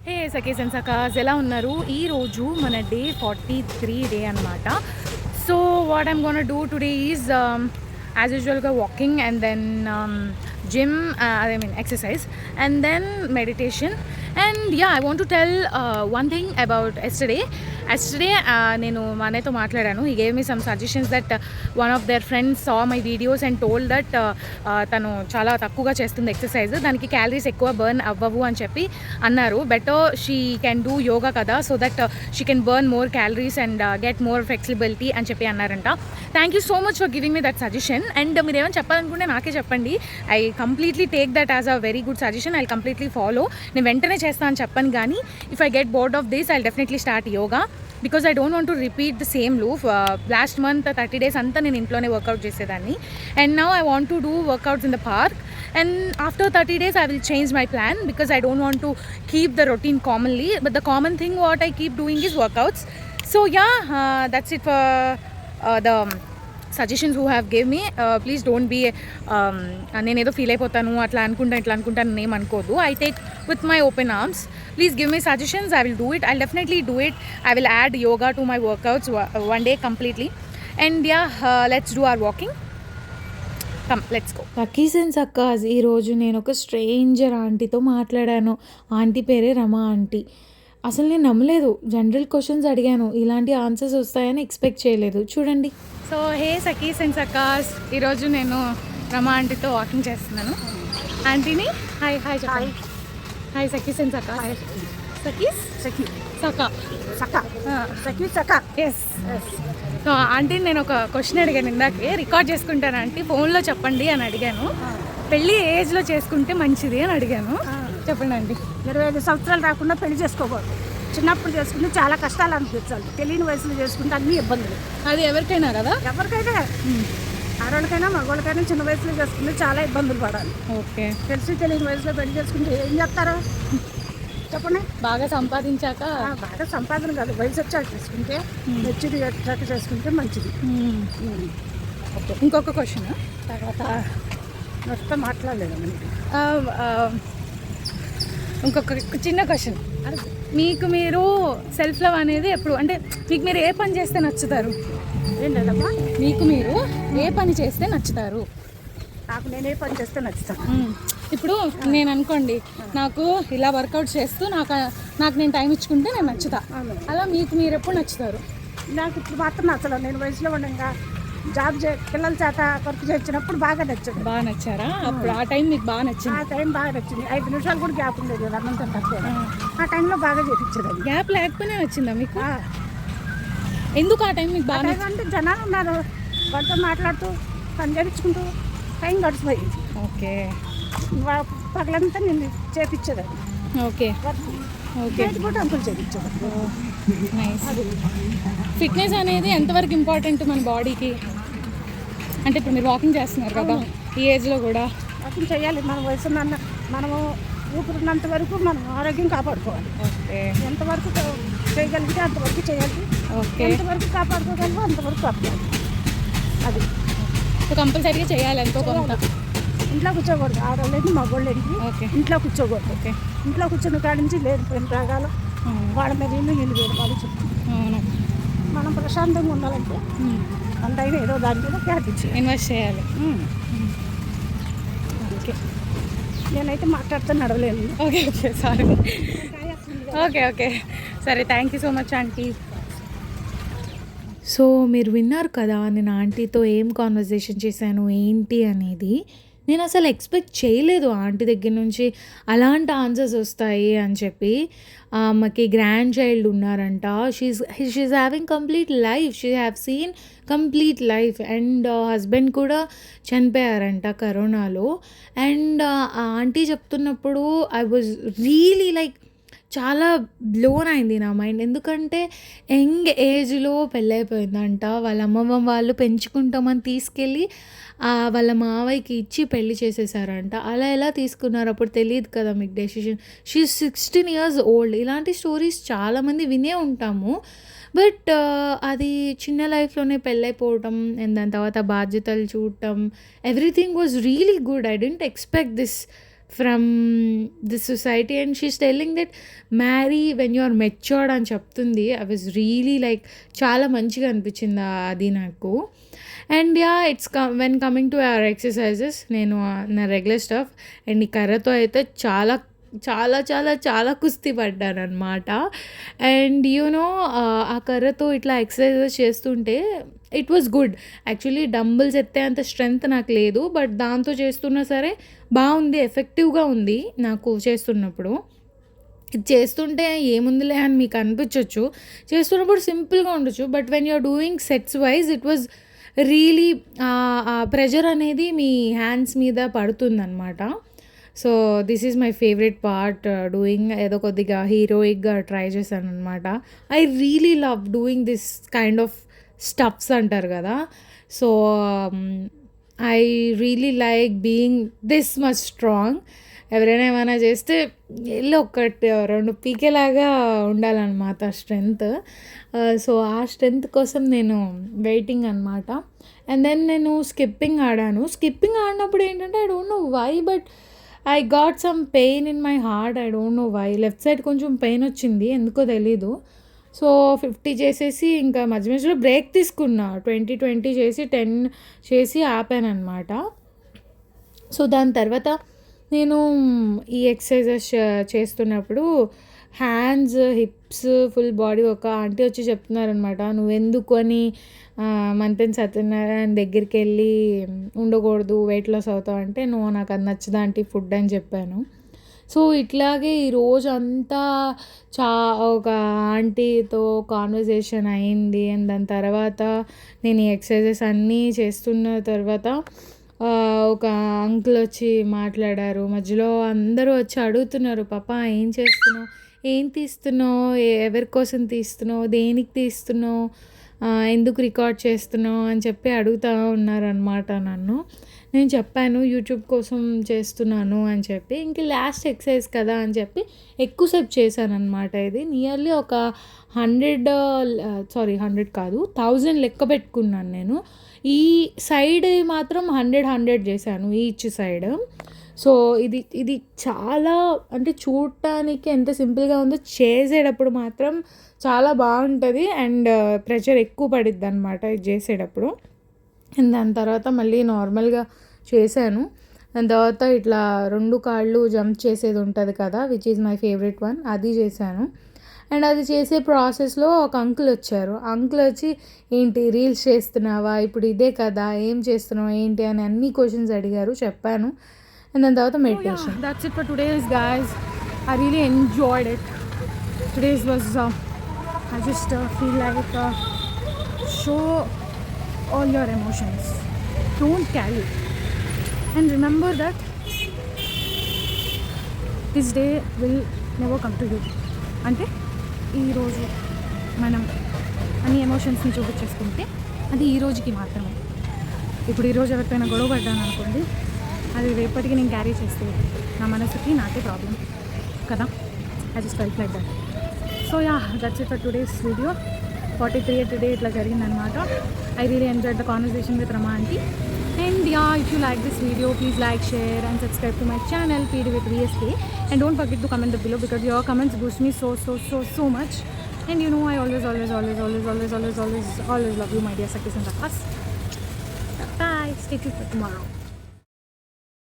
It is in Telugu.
హే సఖీస్ అండ్ సఖాస్ ఎలా ఉన్నారు? ఈరోజు మన డే 43 డే అనమాట. So what I'm gonna do today is as యూజువల్గా walking and then gym, I mean exercise and then meditation. And yeah, I want to tell one thing about yesterday. నేను మా అన్నయ్యతో మాట్లాడాను. He gave me some suggestions that one of their friends saw my videos and told that తను చాలా తక్కువగా చేస్తుంది ఎక్సర్సైజ్, దానికి క్యాలరీస్ ఎక్కువ బర్న్ అవ్వవు అని చెప్పి అన్నారు. Better she can do yoga కదా, so that she can burn more calories and get more flexibility అని చెప్పి అన్నారంట. Thank you so much for giving me that suggestion. And మీరు ఏమైనా చెప్పాలనుకుంటే నాకే చెప్పండి. I completely take that as a very good suggestion. I completely follow. నేను వెంటనే చేస్తాను అని చెప్పను, కానీ if I get bored of this I definitely start yoga because I don't want to repeat the same loop. Last month 30 days అంతా నేను ఇంట్లోనే వర్కౌట్ చేసేదాన్ని. And now I want to do workouts in the park. And after 30 days I will change my plan because I don't want to keep the routine commonly, but the common thing what I keep doing is workouts. So yeah, that's it for the suggestions who have gave me. Please don't be నేను ఏదో ఫీల్ అయిపోతాను అట్లా అనుకుంటాను ఇట్లా అనుకుంటాను ఏం అనుకోదు. I take with my open arms. Please give me suggestions, I will do it. I definitely do it. I will add yoga to my workouts one day completely. And yeah, let's do our walking. Come, let's go. సఖీస్ అండ్ సక్కాస్, ఈరోజు నేను ఒక స్ట్రేంజర్ ఆంటీతో మాట్లాడాను. ఆంటీ పేరే రమా ఆంటీ. అసలు నేను నమ్మలేదు. జనరల్ క్వశ్చన్స్ అడిగాను, ఇలాంటి ఆన్సర్స్ వస్తాయని ఎక్స్పెక్ట్ చేయలేదు. చూడండి. సో హే సఖీస్ అండ్ సఖాస్, ఈరోజు నేను రమా ఆంటీతో వాకింగ్ చేస్తున్నాను. ఆంటీని హాయ్ హాయ్ చెప్పాలి. హాయ్ సఖీస్ అండ్ సఖాస్. సఖీస్ సఖీ సఖా సఖా సఖీ సఖా. ఎస్. సో ఆంటీని నేను ఒక క్వశ్చన్ అడిగాను ఇందాకే, రికార్డ్ చేసుకుంటాను ఆంటీ, ఫోన్లో చెప్పండి అని అడిగాను. పెళ్ళి ఏజ్లో చేసుకుంటే మంచిది అని అడిగాను. చెప్పండి ఆంటీ. 25 సంవత్సరాలు రాకుండా పెళ్లి చేసుకోకూడదు. చిన్నప్పుడు చేసుకుంటే చాలా కష్టాలు అనిపించాలి. తెలియని వయసులో చేసుకుంటే అన్ని ఇబ్బందులు. అది ఎవరికైనా కదా, ఎవరికైనా, ఆడవాళ్ళకైనా మగవాళ్ళకైనా చిన్న వయసులో చేసుకుంటే చాలా ఇబ్బందులు పడాలి. ఓకే. తెలిసి తెలియని వయసులో పెళ్లి చేసుకుంటే ఏం చేస్తారో చెప్పండి. బాగా సంపాదించాక, బాగా సంపాదన కాదు, వయసు వచ్చాక చేసుకుంటే మెచ్యూరి వచ్చాక చేసుకుంటే మంచిది. ఓకే. ఇంకొక క్వశ్చన్ తర్వాత నష్టం మాట్లాడలేదు. ఇంకొక చిన్న క్వశ్చన్, మీకు మీరు సెల్ఫ్ లవ్ అనేది ఎప్పుడు, అంటే మీకు మీరు ఏ పని చేస్తే నచ్చుతారు? ఏంటమ్మా? మీకు మీరు ఏ పని చేస్తే నచ్చుతారు? నాకు నేనే పని చేస్తే నచ్చుతాను. ఇప్పుడు నేను అనుకోండి, నాకు ఇలా వర్కౌట్ చేస్తూ నాకు నేను టైం ఇచ్చుకుంటే నేను నచ్చుతా. అలా మీకు మీరు ఎప్పుడు నచ్చుతారు? నాకు ఇప్పుడు మాత్రం నచ్చలేదు. నేను వయసులో ఉండగా జాబ్ పిల్లల చేత వర్క్ చేసినప్పుడు బాగా నచ్చింది. బాగా నచ్చారా? అప్పుడు ఆ టైం మీకు బాగా నచ్చింది? ఆ టైం బాగా నచ్చింది. 5 నిమిషాలు కూడా గ్యాప్ ఉండేది అన్నంత తక్కువ. ఆ టైంలో బాగా చేయించేది. గ్యాప్ లేకపోయినా నచ్చిందా మీకు? ఎందుకు ఆ టైం మీకు బాగా? అంటే జనాలు ఉన్నారు, వాళ్ళతో మాట్లాడుతూ పని చేయించుకుంటూ టైం గడిచిపోయింది. ఓకే. పగలంతా నేను చేయించేదాన్ని. Okay okay. కూడా అంకులు చేయించేదాన్ని. నైస్. ఫిట్నెస్ అనేది ఎంతవరకు ఇంపార్టెంట్ మన బాడీకి? అంటే ఇప్పుడు మీరు వాకింగ్ చేస్తున్నారు కదా, ఈ ఏజ్లో కూడా వాకింగ్ చేయాలి. మన వయసు మనము ఊపిరినంత వరకు మనం ఆరోగ్యం కాపాడుకోవాలి. ఓకే. ఎంతవరకు చేయగలిగితే అంతవరకు చేయాలి. ఓకే. ఎంతవరకు కాపాడుకోగలమో అంతవరకు కాపాడాలి. అది కంపల్సరీగా చేయాలి ఎంతో కొంత. ఇంట్లో కూర్చోకూడదు, ఆడవాళ్ళేంటి మగవాళ్ళేంటి. ఓకే. ఇంట్లో కూర్చోకూడదు. ఓకే. ఇంట్లో కూర్చున్న కాడి నుంచి లేనిపోయిన రాగాలు వాళ్ళ మీద ఇల్లు వేరు వాళ్ళు చెప్తారు. అవును. మనం ప్రశాంతంగా ఉండాలంటే మన టైం ఏదో దాని మీద క్యాపించి ఇన్వెస్ట్ చేయాలి. ఓకే. నేనైతే మాట్లాడుతూ నడవలేను. Okay okay, sorry. Okay okay, సరే. Thank you so much aunty. So మీరు విన్నారు కదా, నేను ఆంటీతో ఏం కాన్వర్జేషన్ చేశాను ఏంటి అనేది. నేను అసలు ఎక్స్పెక్ట్ చేయలేదు ఆంటీ దగ్గర నుంచి అలాంటి ఆన్సర్స్ వస్తాయి అని చెప్పి. ఆమెకి గ్రాండ్ చైల్డ్ ఉన్నారంట. She's having complete life. She have seen complete life. And husband కూడా చనిపోయారంట కరోనాలో. అండ్ ఆంటీ చెప్తున్నప్పుడు ఐ వాజ్ రియలీ లైక్ చాలా బ్లోన్ అయింది నా మైండ్. ఎందుకంటే యంగ్ ఏజ్లో పెళ్ళైపోయిందంట. వాళ్ళ అమ్మమ్మ వాళ్ళు పెంచుకుంటామని తీసుకెళ్ళి వాళ్ళ మావయ్యకి ఇచ్చి పెళ్లి చేసేసారంట. అలా ఎలా తీసుకున్నారు అప్పుడు తెలియదు కదా మీకు డెసిషన్. She 16 years old. ఇలాంటి స్టోరీస్ చాలామంది వినే ఉంటాము. బట్ అది చిన్న లైఫ్లోనే పెళ్ళైపోవటం అండ్ దాని తర్వాత బాధ్యతలు చూడటం, everything was really good. I didn't expect this from this society and she's telling that marry when you are matured అని చెప్తుంది. ఐ వాజ్ రియలీ లైక్ చాలా మంచిగా అనిపించింది అది నాకు. And yeah it's when coming to our exercises, నేను నా రెగ్యులర్ స్టఫ్ అండ్ ఈ కర్రతో అయితే చాలా చాలా చాలా చాలా కుస్తీ పడ్డాను అనమాట. అండ్ యూనో ఆ కర్రతో ఇట్లా ఎక్సర్సైజెస్ చేస్తుంటే it was good. Actually dumbbells ఎత్తే అంత స్ట్రెంగ్త్ నాకు లేదు, బట్ దాంతో చేస్తున్నా సరే బాగుంది, ఎఫెక్టివ్గా ఉంది నాకు చేస్తున్నప్పుడు. ఇది చేస్తుంటే ఏముందిలే అని మీకు అనిపించవచ్చు, చేస్తున్నప్పుడు సింపుల్గా ఉండొచ్చు, but when you're doing sets wise it was really pressure అనేది మీ హ్యాండ్స్ మీద పడుతుందన్నమాట. So this is my favourite part doing. ఏదో కొద్దిగా హీరోయిక్గా ట్రై చేశాను అనమాట. I really love doing this kind of stuffs అంటారు కదా. So I really like being this much strong. ఎవరైనా ఏమైనా చేస్తే వెళ్ళి ఒకటి రెండు పీకేలాగా ఉండాలన్నమాట స్ట్రెంగ్త్. సో ఆ స్ట్రెంగ్త్ కోసం నేను వెయిటింగ్ అనమాట. అండ్ దెన్ నేను స్కిప్పింగ్ ఆడాను. స్కిప్పింగ్ ఆడినప్పుడు ఏంటంటే I don't know why but I got some pain in my heart. I don't know why. Left side కొంచెం పెయిన్ వచ్చింది, ఎందుకో తెలీదు. సో 50 చేసేసి ఇంకా మధ్య మధ్యలో బ్రేక్ తీసుకున్నా. 20 చేసి 10 చేసి ఆపాను అనమాట. సో దాని తర్వాత నేను ఈ ఎక్సర్సైజెస్ చేస్తున్నప్పుడు హ్యాండ్స్, హిప్స్, ఫుల్ బాడీ ఒక ఆంటీ వచ్చి చెప్తున్నారనమాట, నువ్వెందుకు అని మంతెన్ సత్యనారాయణ దగ్గరికి వెళ్ళి ఉండకూడదు, వెయిట్ లాస్ అవుతావు అంటే, నువ్వు నాకు అది నచ్చదా ఆంటీ ఫుడ్ అని చెప్పాను. సో ఇట్లాగే ఈరోజు అంతా ఒక ఆంటీతో కాన్వర్జేషన్ అయింది. అండ్ దాని తర్వాత నేను ఈ ఎక్సర్సైజెస్ అన్నీ చేస్తున్న తర్వాత ఒక అంకుల్ వచ్చి మాట్లాడారు. మధ్యలో అందరూ వచ్చి అడుగుతున్నారు, పాప ఏం చేస్తున్నావు, ఏం తీస్తున్నావు, ఎవరి కోసం తీస్తున్నావు, దేనికి తీస్తున్నావు, ఎందుకు రికార్డ్ చేస్తున్నావు అని చెప్పి అడుగుతూ ఉన్నారనమాట నన్ను. నేను చెప్పాను యూట్యూబ్ కోసం చేస్తున్నాను అని చెప్పి. ఇంక లాస్ట్ ఎక్సర్సైజ్ కదా అని చెప్పి ఎక్కువసేపు చేశాను అనమాట. ఇది నియర్లీ ఒక 100 కాదు 1000 లెక్క పెట్టుకున్నాను నేను. ఈ సైడ్ మాత్రం 100 చేశాను ఈచ్ సైడ్. సో ఇది చాలా అంటే చూడటానికి ఎంత సింపుల్గా ఉందో చేసేటప్పుడు మాత్రం చాలా బాగుంటుంది. అండ్ ప్రెషర్ ఎక్కువ పడిద్ది అనమాట ఇది చేసేటప్పుడు. అండ్ దాని తర్వాత మళ్ళీ నార్మల్గా చేశాను. దాని తర్వాత ఇట్లా 2 కాళ్ళు జంప్ చేసేది ఉంటుంది కదా, which is my favourite one, అది చేశాను. అండ్ అది చేసే ప్రాసెస్లో ఒక అంకుల్ వచ్చారు. అంకుల్ వచ్చి ఏంటి రీల్స్ చేస్తున్నావా, ఇప్పుడు ఇదే కదా, ఏం చేస్తున్నావు ఏంటి అని అన్ని క్వశ్చన్స్ అడిగారు, చెప్పాను. అండ్ దాని తర్వాత meditation. That's it for today's guys. I really enjoyed it. Today's was I just feel like show all your emotions, don't carry it, and remember that this day will never come to you. అంటే ఈరోజు మనం అన్ని ఎమోషన్స్ని చూపించేసుకుంటే అది ఈ రోజుకి మాత్రమే. ఇప్పుడు ఈరోజు ఎవరికైనా గొడవ పడ్డాను అనుకోండి, అది రేపటికి నేను క్యారీ చేస్తే నా మనసుకి నాకే ప్రాబ్లం కదా. I just felt like that. So yeah, that's it for today's video. 43th day ఇట్లా జరిగిందనమాట. I really enjoyed the conversation with Rama aunty. And yeah, if you like this video, please like, share and subscribe to my channel PD with VSK. And don't forget to comment below because your comments boost me so much. And you know I always love you, my dear Sakis and Rakas. Bye. Stay tuned for tomorrow.